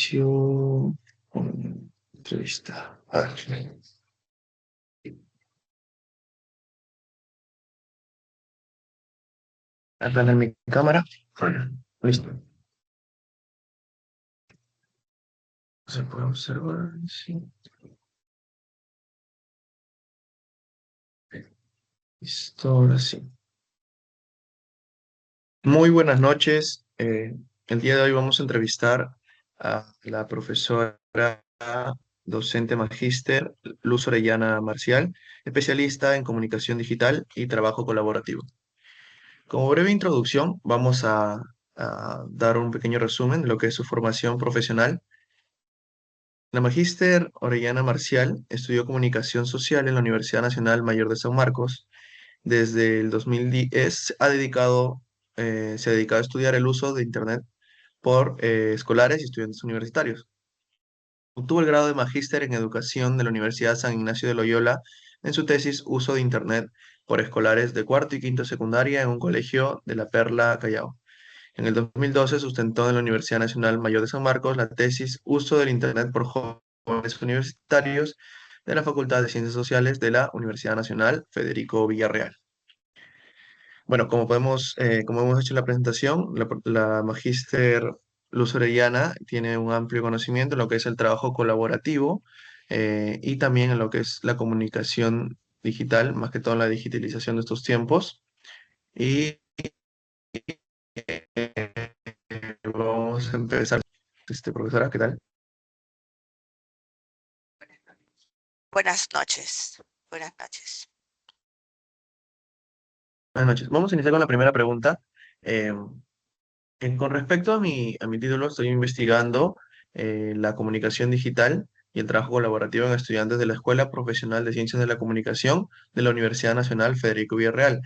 inicio con entrevista. A ver. Aprender mi cámara. Listo. Se puede observar. Sí. Listo, ahora sí. Muy buenas noches. El día de hoy vamos a entrevistar a la profesora docente magíster Luz Orellana Marcial, especialista en comunicación digital y trabajo colaborativo. Como breve introducción, vamos a dar un pequeño resumen de lo que es su formación profesional. La magíster Orellana Marcial estudió comunicación social en la Universidad Nacional Mayor de San Marcos. Desde el 2010 se ha dedicado a estudiar el uso de Internet por escolares y estudiantes universitarios. Obtuvo el grado de magíster en educación de la Universidad San Ignacio de Loyola en su tesis Uso de Internet por escolares de cuarto y quinto secundaria en un colegio de La Perla, Callao. En el 2012 sustentó en la Universidad Nacional Mayor de San Marcos la tesis Uso del Internet por jóvenes universitarios de la Facultad de Ciencias Sociales de la Universidad Nacional Federico Villarreal. Bueno, como hemos hecho en la presentación, la magíster Luz Orellana tiene un amplio conocimiento en lo que es el trabajo colaborativo y también en lo que es la comunicación digital, más que todo en la digitalización de estos tiempos. Y vamos a empezar. Profesora, ¿qué tal? Buenas noches. Buenas noches. Buenas noches. Vamos a iniciar con la primera pregunta. Eh, con respecto a mi título, estoy investigando la comunicación digital y el trabajo colaborativo en estudiantes de la Escuela Profesional de Ciencias de la Comunicación de la Universidad Nacional Federico Villarreal.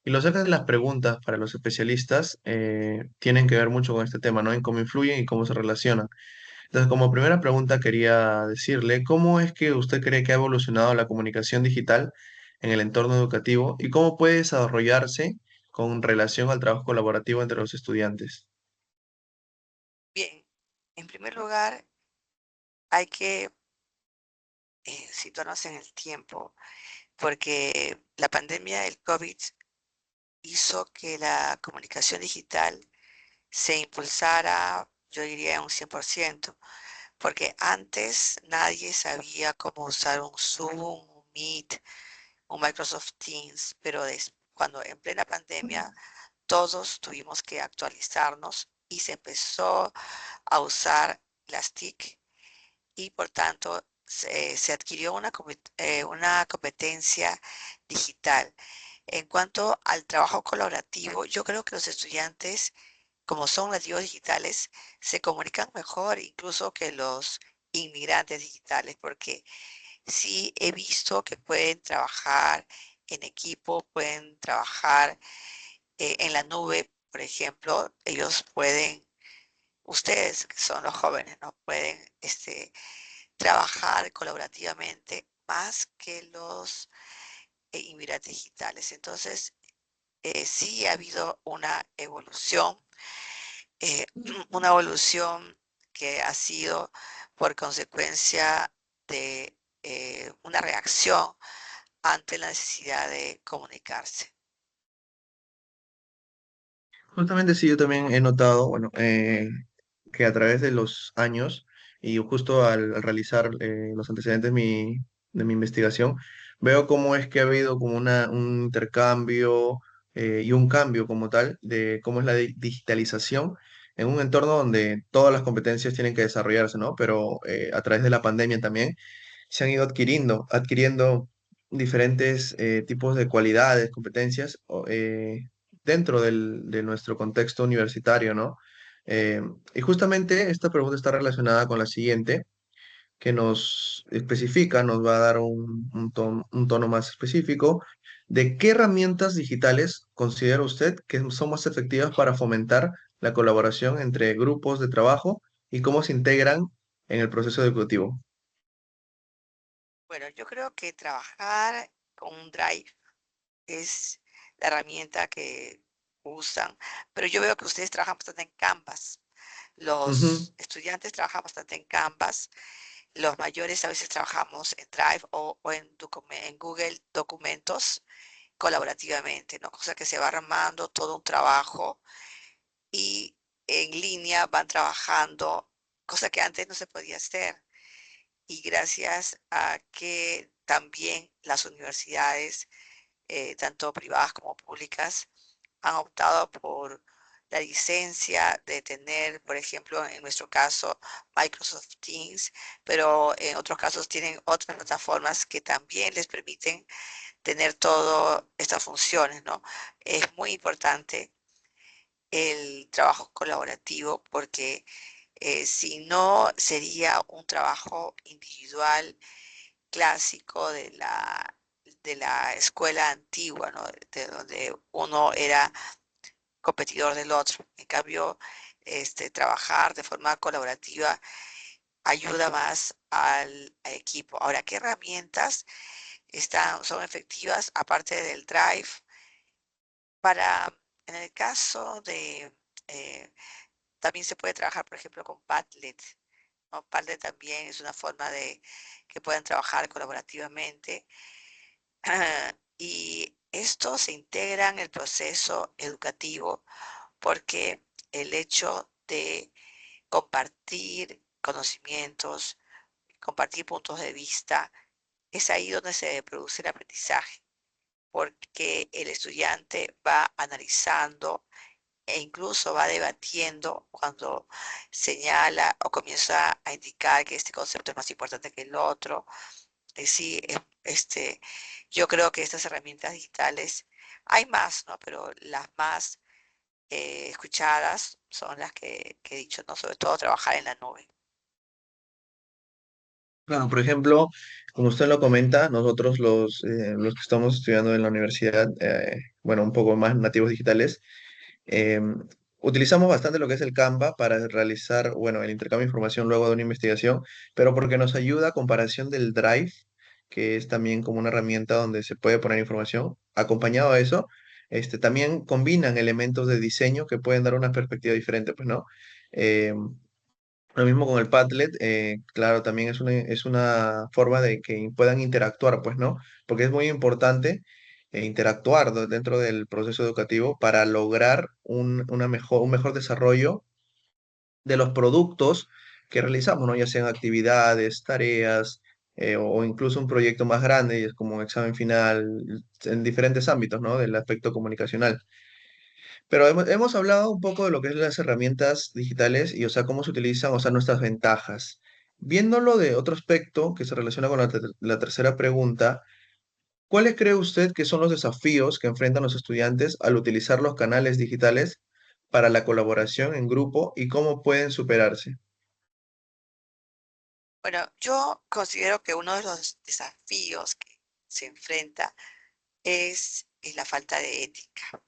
Y los ejes de las preguntas para los especialistas tienen que ver mucho con este tema, ¿no? En cómo influyen y cómo se relacionan. Entonces, como primera pregunta quería decirle, ¿cómo es que usted cree que ha evolucionado la comunicación digital en el entorno educativo y cómo puede desarrollarse con relación al trabajo colaborativo entre los estudiantes? Bien, en primer lugar, hay que situarnos en el tiempo, porque la pandemia del COVID hizo que la comunicación digital se impulsara, yo diría, un 100%, porque antes nadie sabía cómo usar un Zoom, un Meet, un Microsoft Teams, pero cuando en plena pandemia todos tuvimos que actualizarnos y se empezó a usar las TIC y por tanto se adquirió una competencia digital. En cuanto al trabajo colaborativo, yo creo que los estudiantes, como son nativos digitales, se comunican mejor incluso que los inmigrantes digitales, porque sí he visto que pueden trabajar en equipo, pueden trabajar en la nube, por ejemplo, ellos pueden, ustedes que son los jóvenes, ¿no? Pueden trabajar colaborativamente más que los inmigrantes digitales. Entonces, sí ha habido eh, una evolución que ha sido por consecuencia de una reacción ante la necesidad de comunicarse. Justamente sí, yo también he notado, bueno, que a través de los años y justo al realizar los antecedentes de mi investigación, veo cómo es que ha habido como un intercambio y un cambio como tal de cómo es la digitalización en un entorno donde todas las competencias tienen que desarrollarse, ¿no? Pero a través de la pandemia también se han ido adquiriendo diferentes tipos de cualidades, competencias dentro de nuestro contexto universitario, ¿no? Eh, y justamente esta pregunta está relacionada con la siguiente, que nos especifica, nos va a dar un tono más específico de qué herramientas digitales considera usted que son más efectivas para fomentar la colaboración entre grupos de trabajo y cómo se integran en el proceso educativo. Bueno, yo creo que trabajar con un Drive es la herramienta que usan, pero yo veo que ustedes trabajan bastante en Canvas. Ujú. Los estudiantes trabajan bastante en Canvas, los mayores a veces trabajamos en Drive o en Google Documentos colaborativamente, ¿no? O sea que se va armando todo un trabajo y en línea van trabajando, cosa que antes no se podía hacer. Y gracias a que también las universidades, tanto privadas como públicas, han optado por la licencia de tener, por ejemplo, en nuestro caso, Microsoft Teams, pero en otros casos tienen otras plataformas que también les permiten tener todas estas funciones, ¿no? Es muy importante el trabajo colaborativo porque si no sería un trabajo individual clásico de la escuela antigua, ¿no? De donde uno era competidor del otro. En cambio, trabajar de forma colaborativa ayuda más al equipo. Ahora, ¿qué herramientas son efectivas aparte del Drive? Para, en el caso de, eh, también se puede trabajar, por ejemplo, con Padlet, ¿no? Padlet también es una forma de que puedan trabajar colaborativamente. Y esto se integra en el proceso educativo porque el hecho de compartir conocimientos, compartir puntos de vista, es ahí donde se produce el aprendizaje, porque el estudiante va analizando e incluso va debatiendo cuando señala o comienza a indicar que este concepto es más importante que el otro. Sí, yo creo que estas herramientas digitales, hay más, ¿no? Pero las más escuchadas son las que he dicho, ¿no? Sobre todo trabajar en la nube. Claro, por ejemplo, como usted lo comenta, nosotros los que estamos estudiando en la universidad, bueno, un poco más nativos digitales, eh, utilizamos bastante lo que es el Canva para realizar, bueno, el intercambio de información luego de una investigación, pero porque nos ayuda a comparación del Drive, que es también como una herramienta donde se puede poner información. Acompañado a eso, también combinan elementos de diseño que pueden dar una perspectiva diferente, pues, ¿no? Lo mismo con el Padlet, claro, también es una forma de que puedan interactuar, pues, ¿no? Porque es muy importante interactuar dentro del proceso educativo para lograr un mejor desarrollo de los productos que realizamos, ¿no? Ya sean actividades, tareas, o incluso un proyecto más grande, y es como un examen final, en diferentes ámbitos, ¿no? Del aspecto comunicacional. Pero hemos hablado un poco de lo que es las herramientas digitales y, o sea, cómo se utilizan, o sea, nuestras ventajas. Viéndolo de otro aspecto que se relaciona con la tercera pregunta, ¿cuáles cree usted que son los desafíos que enfrentan los estudiantes al utilizar los canales digitales para la colaboración en grupo y cómo pueden superarse? Bueno, yo considero que uno de los desafíos que se enfrenta es la falta de ética.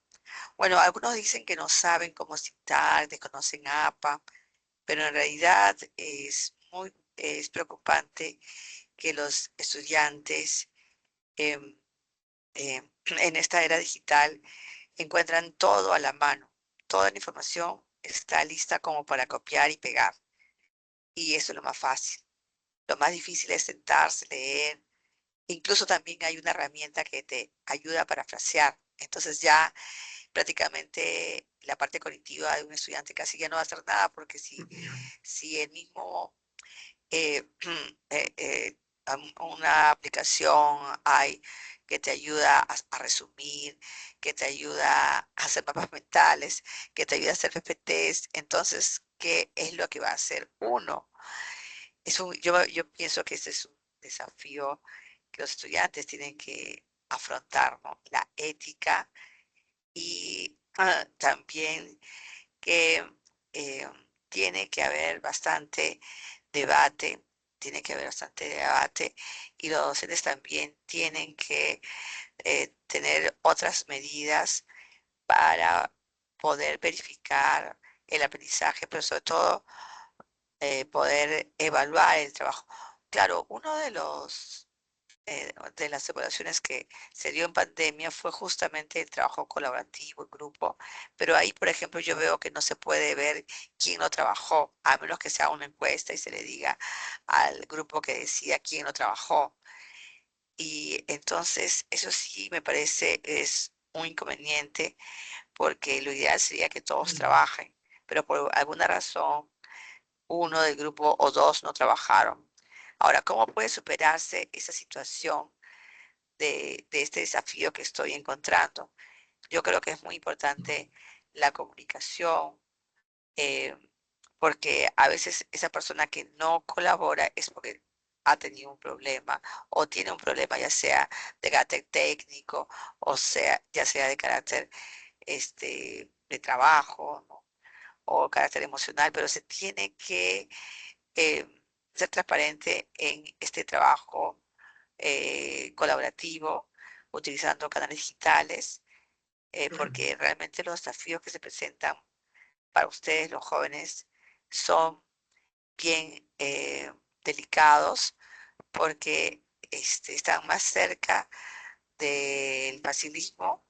Bueno, algunos dicen que no saben cómo citar, desconocen APA, pero en realidad es preocupante que los estudiantes em, en esta era digital encuentran todo a la mano. Toda la información está lista como para copiar y pegar. Y eso es lo más fácil. Lo más difícil es sentarse, leer. Incluso también hay una herramienta que te ayuda a parafrasear. Entonces ya prácticamente la parte cognitiva de un estudiante casi ya no va a hacer nada porque si el mismo eh, una aplicación hay que te ayuda a resumir, que te ayuda a hacer mapas mentales, que te ayuda a hacer PPTs. Entonces, ¿qué es lo que va a hacer uno? Yo pienso que ese es un desafío que los estudiantes tienen que afrontar, ¿no? La ética y también que eh, tiene que haber bastante debate, tiene que haber bastante debate y los docentes también tienen que tener otras medidas para poder verificar el aprendizaje, pero sobre todo poder evaluar el trabajo. Claro, uno de los de las evaluaciones que se dio en pandemia fue justamente el trabajo colaborativo en grupo, pero ahí, por ejemplo, yo veo que no se puede ver quién no trabajó, a menos que sea una encuesta y se le diga al grupo que decida quién no trabajó. Y entonces, eso sí me parece es un inconveniente, porque lo ideal sería que todos trabajen, pero por alguna razón uno del grupo o dos no trabajaron. Ahora, ¿cómo puede superarse esa situación de este desafío que estoy encontrando? Yo creo que es muy importante la comunicación, eh, porque a veces esa persona que no colabora es porque ha tenido un problema o tiene un problema ya sea de carácter técnico o sea, ya sea de carácter de trabajo, ¿no? O carácter emocional, pero se tiene que eh, ser transparente en este trabajo colaborativo utilizando canales digitales, porque realmente los desafíos que se presentan para ustedes, los jóvenes, son bien delicados porque están más cerca del facilismo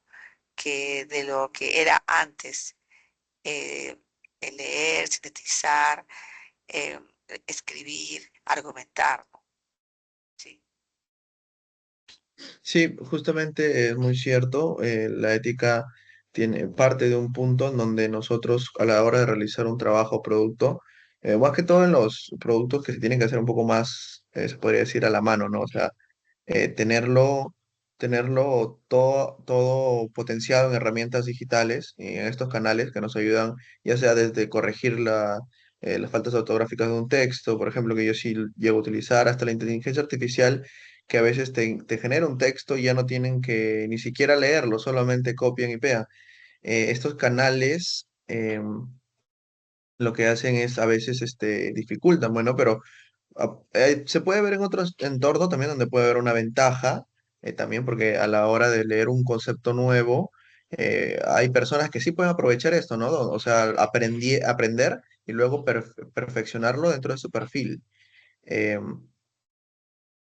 que de lo que era antes. eh, el leer, sintetizar, eh, escribir, argumentar, ¿no? Sí. Sí, justamente es muy cierto. La ética tiene parte de un punto en donde nosotros a la hora de realizar un trabajo o producto, más que todo en los productos que se tienen que hacer un poco más, se podría decir, a la mano, ¿no? O sea, tenerlo todo potenciado en herramientas digitales y en estos canales que nos ayudan, ya sea desde corregir las faltas ortográficas de un texto, por ejemplo, que yo sí llego a utilizar, hasta la inteligencia artificial, que a veces te genera un texto y ya no tienen que ni siquiera leerlo, solamente copian y pegan. Estos canales lo que hacen es a veces dificultan, bueno, pero se puede ver en otros entornos también donde puede haber una ventaja, también porque a la hora de leer un concepto nuevo, hay personas que sí pueden aprovechar esto, ¿no? O sea, aprender y luego perfeccionarlo dentro de su perfil.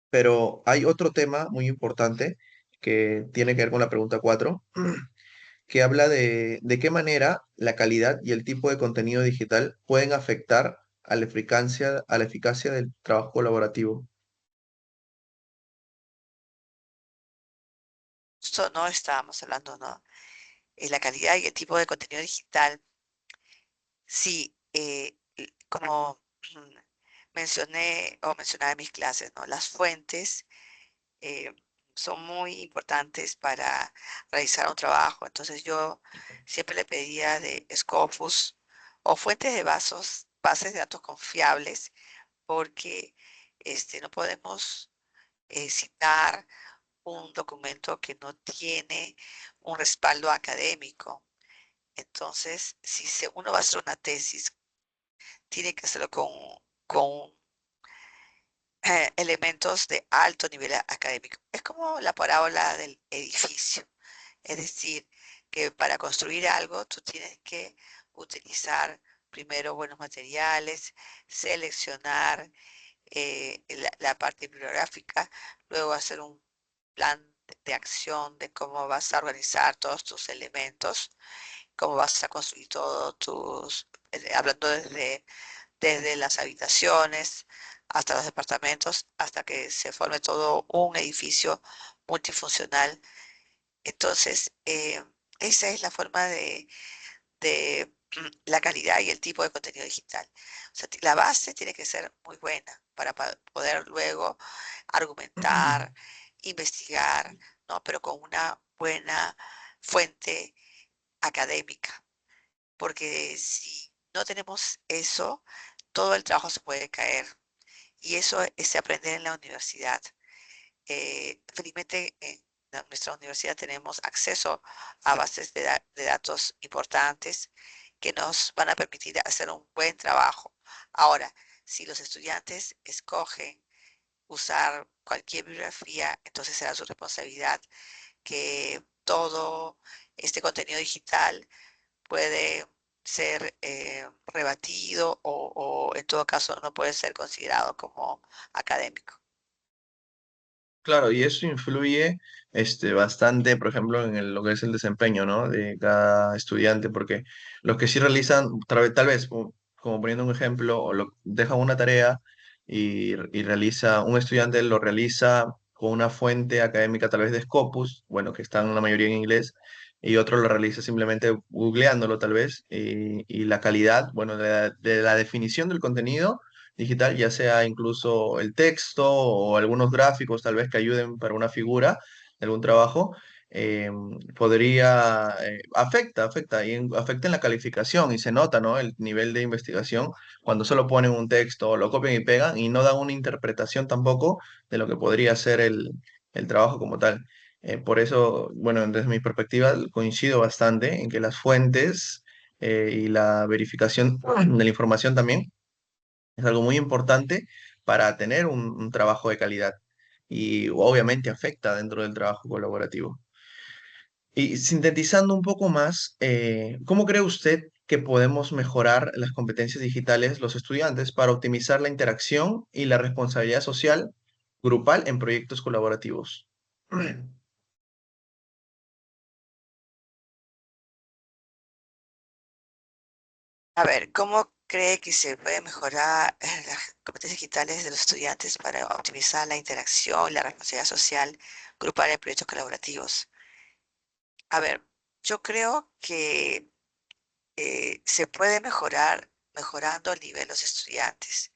Pero hay otro tema muy importante que tiene que ver con la pregunta 4 que habla de qué manera la calidad y el tipo de contenido digital pueden afectar a la eficacia del trabajo colaborativo. Esto no estábamos hablando, ¿no? La calidad y el tipo de contenido digital. Sí, como mencioné o mencionaba en mis clases, ¿no? Las fuentes eh, son muy importantes para realizar un trabajo. Entonces yo siempre le pedía de Scopus o fuentes de bases de datos confiables, porque no podemos citar un documento que no tiene un respaldo académico. Entonces, si uno va a hacer una tesis, tiene que hacerlo con elementos de alto nivel académico. Es como la parábola del edificio. Es decir, que para construir algo tú tienes que utilizar primero buenos materiales, seleccionar la parte bibliográfica, luego hacer un plan de acción de cómo vas a organizar todos tus elementos, cómo vas a construir todos hablando desde las habitaciones hasta los departamentos, hasta que se forme todo un edificio multifuncional. Entonces, esa es la forma de la calidad y el tipo de contenido digital. O sea, la base tiene que ser muy buena para poder luego argumentar, investigar, ¿no? Pero con una buena fuente académica, porque si no tenemos eso, todo el trabajo se puede caer. Y eso se aprende en la universidad. Felizmente en nuestra universidad tenemos acceso a bases de datos importantes que nos van a permitir hacer un buen trabajo. Ahora, si los estudiantes escogen usar cualquier bibliografía, entonces será su responsabilidad, que todo este contenido digital puede ser rebatido o en todo caso no puede ser considerado como académico. Claro, y eso influye bastante, por ejemplo, en lo que es el desempeño, ¿no? De cada estudiante, porque los que sí realizan, tal vez, como poniendo un ejemplo, o dejan una tarea y realiza, un estudiante lo realiza con una fuente académica tal vez de Scopus, bueno, que están la mayoría en inglés, y otro lo realiza simplemente googleándolo tal vez, y la calidad, bueno, de la definición del contenido digital, ya sea incluso el texto o algunos gráficos tal vez que ayuden para una figura de algún trabajo, eh, afecta, afecta en la calificación y se nota, ¿no? El nivel de investigación cuando solo ponen un texto, lo copian y pegan y no dan una interpretación tampoco de lo que podría ser el trabajo como tal. Por eso, bueno, desde mi perspectiva, coincido bastante en que las fuentes y la verificación de la información también es algo muy importante para tener un trabajo de calidad y obviamente afecta dentro del trabajo colaborativo. Y sintetizando un poco más, ¿cómo cree usted que podemos mejorar las competencias digitales los estudiantes para optimizar la interacción y la responsabilidad social grupal en proyectos colaborativos? A ver, ¿cómo cree que se puede mejorar las competencias digitales de los estudiantes para optimizar la interacción y la responsabilidad social grupal en proyectos colaborativos? A ver, yo creo que se puede mejorar mejorando el nivel de los estudiantes.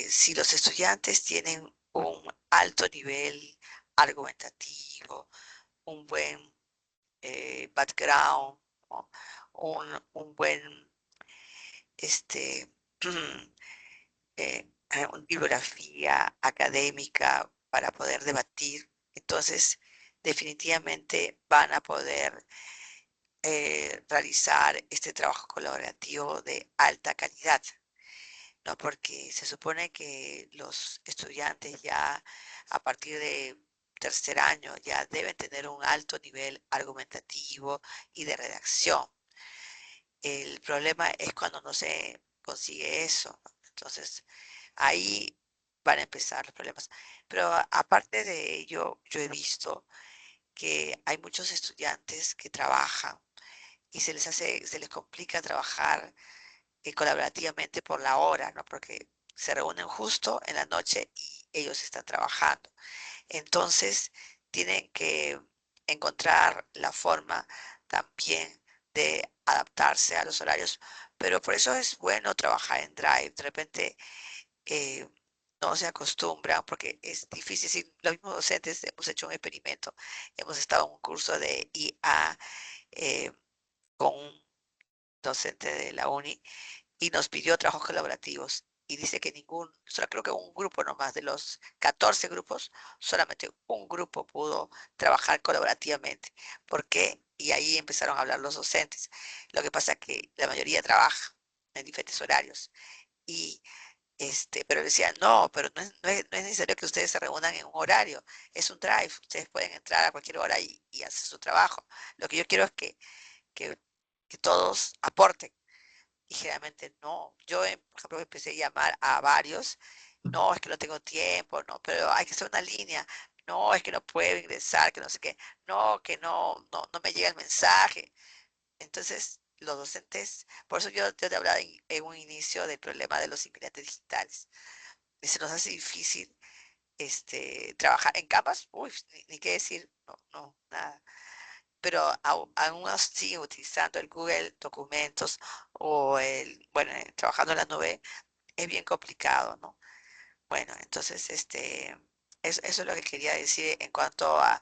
Si los estudiantes tienen un alto nivel argumentativo, un buen background, ¿no? Un buen este, bibliografía académica para poder debatir, entonces definitivamente van a poder realizar este trabajo colaborativo de alta calidad, ¿no? Porque se supone que los estudiantes ya a partir de tercer año ya deben tener un alto nivel argumentativo y de redacción. El problema es cuando no se consigue eso, ¿no? Entonces, ahí van a empezar los problemas. Pero aparte de ello, yo he visto que hay muchos estudiantes que trabajan y se les complica trabajar colaborativamente por la hora, ¿no? Porque se reúnen justo en la noche y ellos están trabajando. Entonces, tienen que encontrar la forma también de adaptarse a los horarios, pero por eso es bueno trabajar en Drive. De repente eh, no se acostumbran porque es difícil. Si los mismos docentes hemos hecho un experimento, hemos estado en un curso de IA eh, con un docente de la uni y nos pidió trabajos colaborativos. Y dice que solo creo que un grupo nomás de los 14 grupos, solamente un grupo pudo trabajar colaborativamente. ¿Por qué? Y ahí empezaron a hablar los docentes. Lo que pasa es que la mayoría trabaja en diferentes horarios. Y pero decía, no, pero no es necesario que ustedes se reúnan en un horario, es un drive, ustedes pueden entrar a cualquier hora y hacer su trabajo. Lo que yo quiero es que, que todos aporten. Y generalmente no. Yo, por ejemplo, empecé a llamar a varios. No, es que no tengo tiempo, no, pero hay que hacer una línea. No, es que no puedo ingresar, que no sé qué. No, que no me llega el mensaje. Entonces, los docentes, por eso yo te hablaba en un inicio del problema de los inmigrantes digitales. Y se nos hace difícil trabajar en capas, uy, ni qué decir, no, nada. Pero aún así, utilizando el Google Documentos o bueno, trabajando en la nube, es bien complicado, ¿no? Bueno, entonces, eso es lo que quería decir en cuanto a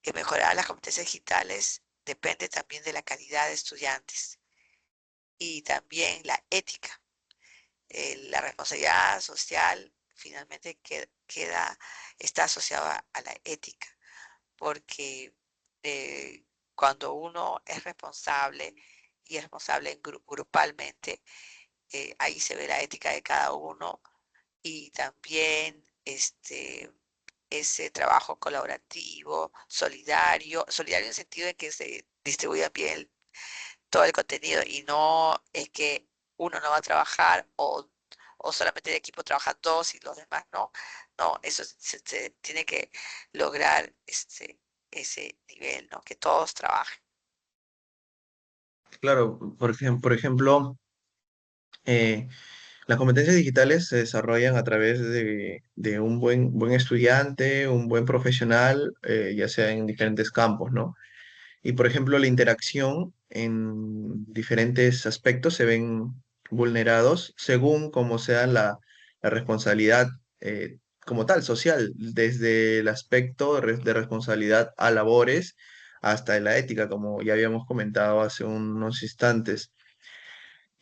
que mejorar las competencias digitales depende también de la calidad de estudiantes y también la ética. La responsabilidad social finalmente está asociada a la ética, porque cuando uno es responsable y es responsable grupalmente, ahí se ve la ética de cada uno y también ese trabajo colaborativo, solidario en el sentido de que se distribuya bien todo el contenido y no es que uno no va a trabajar o o solamente el equipo trabaja dos y los demás no. No, eso se tiene que lograr ese nivel, ¿no? Que todos trabajen. Claro, por ejemplo, eh, las competencias digitales se desarrollan a través de un buen estudiante, un buen profesional, ya sea en diferentes campos, ¿no? Y por ejemplo, la interacción en diferentes aspectos se ven vulnerados según como sea la responsabilidad como tal, social, desde el aspecto de responsabilidad a labores hasta la ética, como ya habíamos comentado hace unos instantes.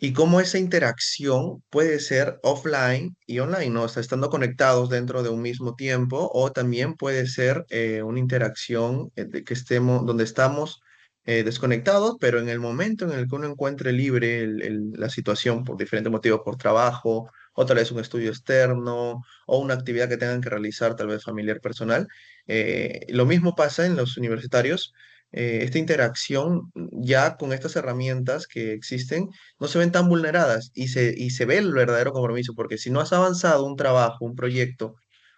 Y cómo esa interacción puede ser offline y online, ¿no? O sea, estando conectados dentro de un mismo tiempo, o también puede ser una interacción de que estemos, donde estamos desconectados, pero en el momento en el que uno encuentre libre la situación por diferentes motivos, por trabajo, o tal vez un estudio externo, o una actividad que tengan que realizar, tal vez familiar, personal. Lo mismo pasa en los universitarios. Esta interacción ya con estas herramientas que existen no se ven tan vulneradas y se ve el verdadero compromiso, porque si no has avanzado un trabajo, un proyecto,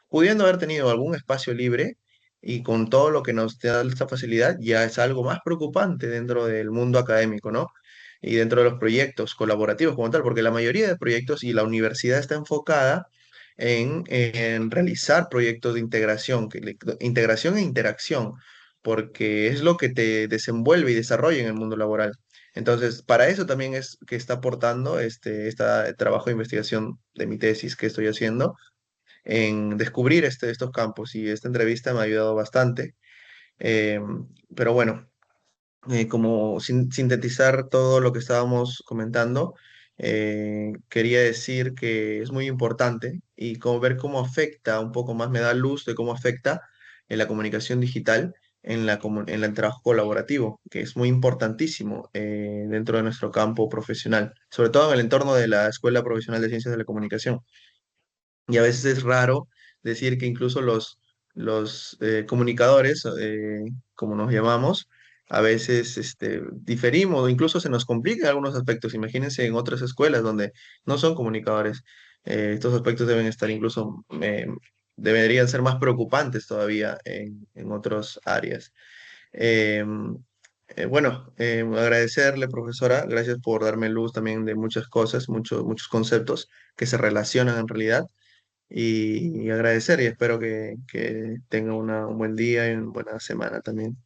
pudiendo haber tenido algún espacio libre y con todo lo que nos da esta facilidad, ya es algo más preocupante dentro del mundo académico, ¿no? Y dentro de los proyectos colaborativos como tal, porque la mayoría de proyectos y la universidad está enfocada en realizar proyectos de integración, integración e interacción, porque es lo que te desenvuelve y desarrolla en el mundo laboral. Entonces, para eso también es que está aportando este trabajo de investigación de mi tesis que estoy haciendo en descubrir estos campos y esta entrevista me ha ayudado bastante. Eh, pero bueno, como sintetizar todo lo que estábamos comentando, quería decir que es muy importante y como ver cómo afecta un poco más, me da luz de cómo afecta en la comunicación digital, en el trabajo colaborativo, que es muy importantísimo dentro de nuestro campo profesional, sobre todo en el entorno de la Escuela Profesional de Ciencias de la Comunicación. Y a veces es raro decir que incluso los comunicadores, como nos llamamos, a veces diferimos o incluso se nos complica en algunos aspectos. Imagínense en otras escuelas donde no son comunicadores. Estos aspectos deben estar incluso, deberían ser más preocupantes todavía en otras áreas. Eh, bueno, agradecerle, profesora, gracias por darme luz también de muchas cosas, muchos conceptos que se relacionan en realidad y agradecer y espero que tenga un buen día y una buena semana también.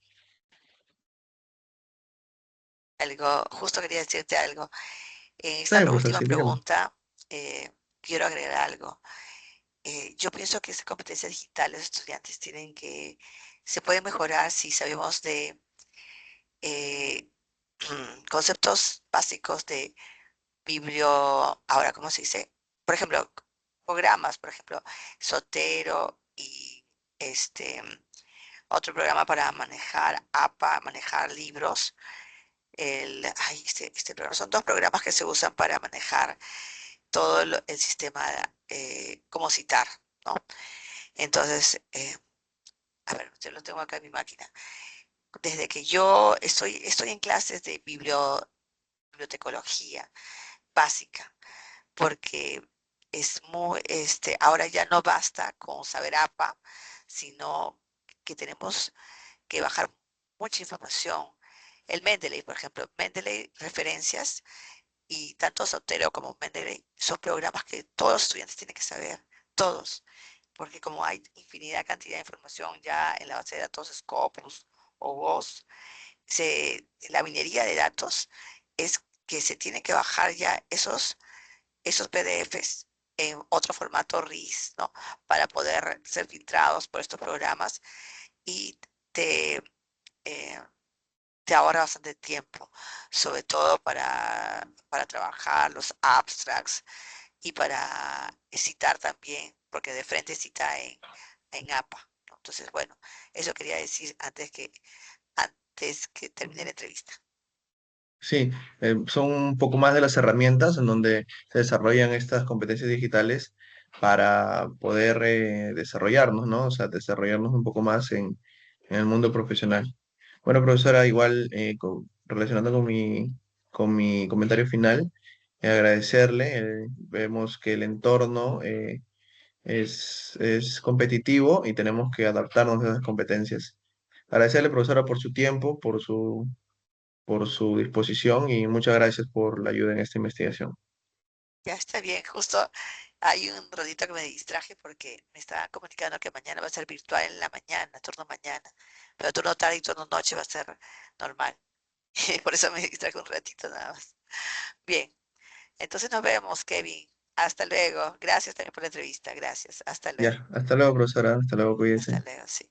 Algo, justo quería decirte algo. En Está esta bien, profesor, última sí, dígame. pregunta, quiero agregar algo. Yo pienso que esas competencias digitales los estudiantes tienen que, se pueden mejorar si sabemos de eh, conceptos básicos de ahora, ¿cómo se dice? Por ejemplo, programas, por ejemplo, Sotero y otro programa para manejar APA, manejar libros. Este programa, son dos programas que se usan para manejar todo el sistema, cómo citar, ¿no? Entonces, a ver, yo lo tengo acá en mi máquina. Desde que yo estoy en clases de bibliotecología básica, porque ahora ya no basta con saber APA, sino que tenemos que bajar mucha información. El Mendeley, por ejemplo, Mendeley referencias y tanto Sotero como Mendeley son programas que todos los estudiantes tienen que saber, todos, porque como hay infinidad cantidad de información ya en la base de datos Scopus o WOS, la minería de datos es que se tiene que bajar ya esos PDFs en otro formato RIS, ¿no? Para poder ser filtrados por estos programas y te, eh, te ahorra bastante tiempo, sobre todo para trabajar los abstracts y para citar también, porque de frente cita en APA, ¿no? Entonces, bueno, eso quería decir antes que termine la entrevista. Sí, son un poco más de las herramientas en donde se desarrollan estas competencias digitales para poder desarrollarnos, ¿no? O sea, desarrollarnos un poco más en el mundo profesional. Bueno, profesora, igual relacionando con mi comentario final, agradecerle. Vemos que el entorno es competitivo y tenemos que adaptarnos a esas competencias. Agradecerle, profesora, por su tiempo, por su disposición y muchas gracias por la ayuda en esta investigación. Ya está bien, justo hay un ratito que me distraje porque me estaban comunicando que mañana va a ser virtual en la mañana, turno mañana, pero turno tarde y turno noche va a ser normal. Por eso me distraje un ratito nada más. Bien, entonces nos vemos, Kevin. Hasta luego. Gracias también por la entrevista. Gracias. Hasta luego. Ya, hasta luego, profesora. Hasta luego, Hasta cuídese. luego, sí.